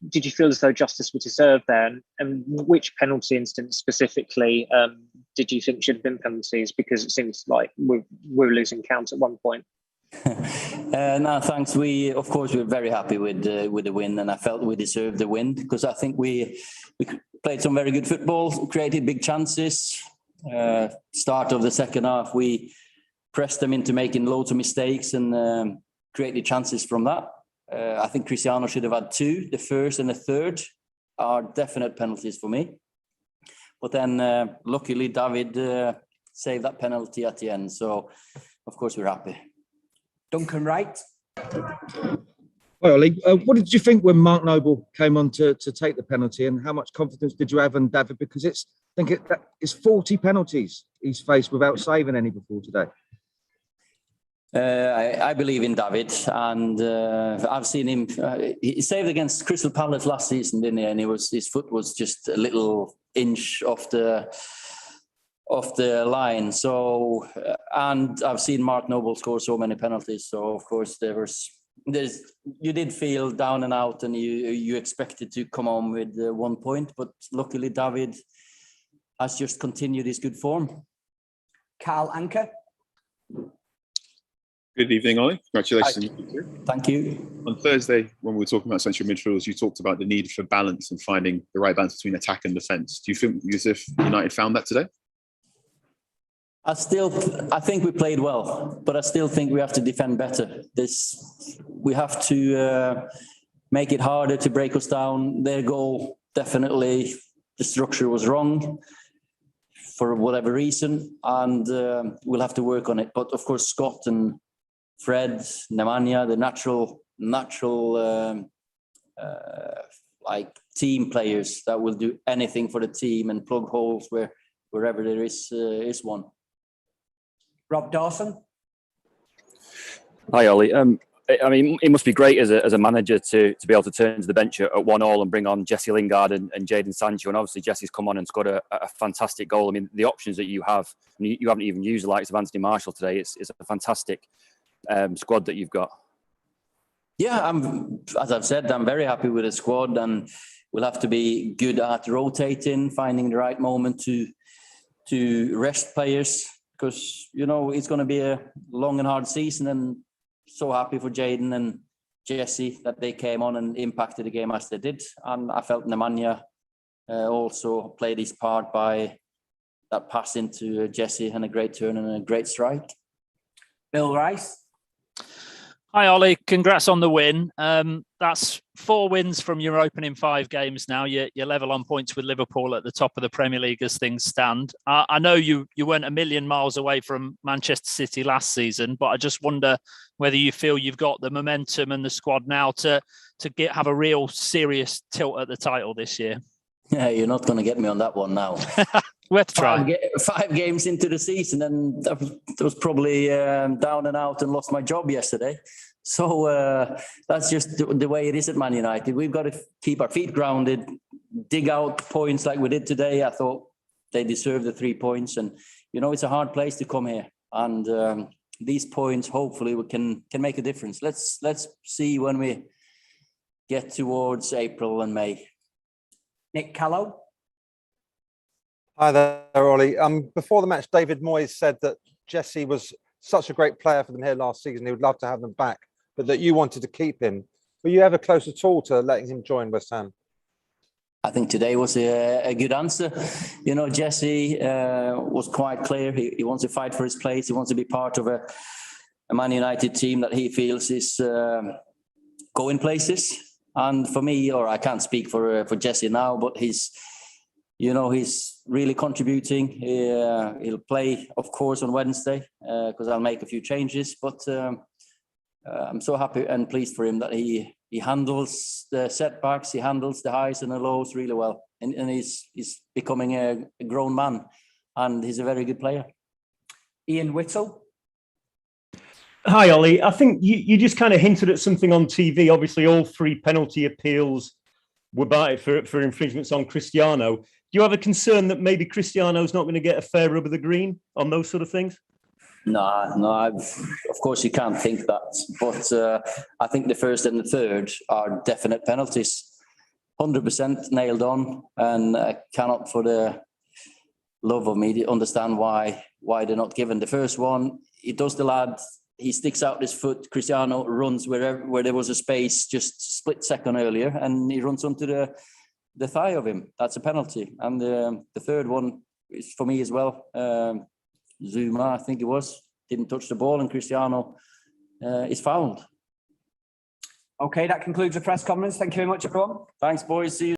Did you feel as though justice was deserved there? And which penalty instance specifically did you think should have been penalties? Because it seems like we're losing count at one point. No, thanks. Of course, we're very happy with the win, and I felt we deserved the win because I think we played some very good football, created big chances. Start of the second half, we pressed them into making loads of mistakes and created chances from that. I think Cristiano should have had 2. The first and the third are definite penalties for me. But then, luckily, David saved that penalty at the end. So, of course, we're happy. Duncan Wright. Well, Ollie, what did you think when Mark Noble came on to take the penalty, and how much confidence did you have in David? Because it's 40 penalties he's faced without saving any before today. I believe in David, and I've seen him. He saved against Crystal Palace last season, didn't he? And his foot was just a little inch off the line. So, and I've seen Mark Noble score so many penalties. So, of course, you did feel down and out, and you expected to come on with 1 point, but luckily David has just continued his good form. Carl Anker. Good evening, Ollie. Congratulations. Thank you. On Thursday, when we were talking about central midfielders, you talked about the need for balance and finding the right balance between attack and defence. Do you think as if United found that today? I think we played well, but I still think we have to defend better. We have to make it harder to break us down. Their goal, definitely, the structure was wrong for whatever reason, and we'll have to work on it. But of course, Scott and Fred, Nemanja, the natural like team players that will do anything for the team and plug holes wherever there is one. Rob Dawson. Hi, Ollie. I mean, it must be great as a manager to be able to turn to the bench at 1-1 and bring on Jesse Lingard and Jadon Sancho. And obviously, Jesse's come on and scored a fantastic goal. I mean, the options that you have, you haven't even used the likes of Anthony Martial today. It's a fantastic squad that you've got. Yeah, as I've said, I'm very happy with the squad, and we'll have to be good at rotating, finding the right moment to rest players, because it's going to be a long and hard season, and so happy for Jadon and Jesse that they came on and impacted the game as they did. And I felt Nemanja also played his part by that pass into Jesse and a great turn and a great strike. Bill Rice. Hi, Ollie. Congrats on the win. That's 4 wins from your opening 5 games now. You're level on points with Liverpool at the top of the Premier League as things stand. I know you weren't a million miles away from Manchester City last season, but I just wonder whether you feel you've got the momentum and the squad now to have a real serious tilt at the title this year. Yeah, you're not going to get me on that one now. We'll try. 5 games into the season, and that was probably down and out and lost my job yesterday. So that's just the way it is at Man United. We've got to keep our feet grounded, dig out points like we did today. I thought they deserved the 3 points, and it's a hard place to come here. And these points, hopefully, we can make a difference. Let's see when we get towards April and May. Nick Callow. Hi there, Ollie. Before the match, David Moyes said that Jesse was such a great player for them here last season. He would love to have them back, but that you wanted to keep him. Were you ever close at all to letting him join West Ham? I think today was a good answer. Jesse was quite clear. He wants to fight for his place. He wants to be part of a Man United team that he feels is going places. And for me, or I can't speak for Jesse now, but he's really contributing. He'll play, of course, on Wednesday because I'll make a few changes. But I'm so happy and pleased for him that he handles the setbacks, he handles the highs and the lows really well. And he's becoming a grown man, and he's a very good player. Ian Whittle. Hi, Ollie. I think you just kind of hinted at something on TV. Obviously, all 3 penalty appeals were by for infringements on Cristiano. Do you have a concern that maybe Cristiano's not going to get a fair rub of the green on those sort of things? Of course you can't think that, but I think the first and the third are definite penalties, 100% nailed on, and I cannot, for the love of me, understand why they're not given. The first one, he does the lad, he sticks out his foot. Cristiano runs where there was a space just split second earlier, and he runs onto the thigh of him. That's a penalty. And the third one is for me as well. Zuma, I think it was, didn't touch the ball, and Cristiano is fouled. Okay, that concludes the press conference. Thank you very much, everyone. Thanks, boys. See you.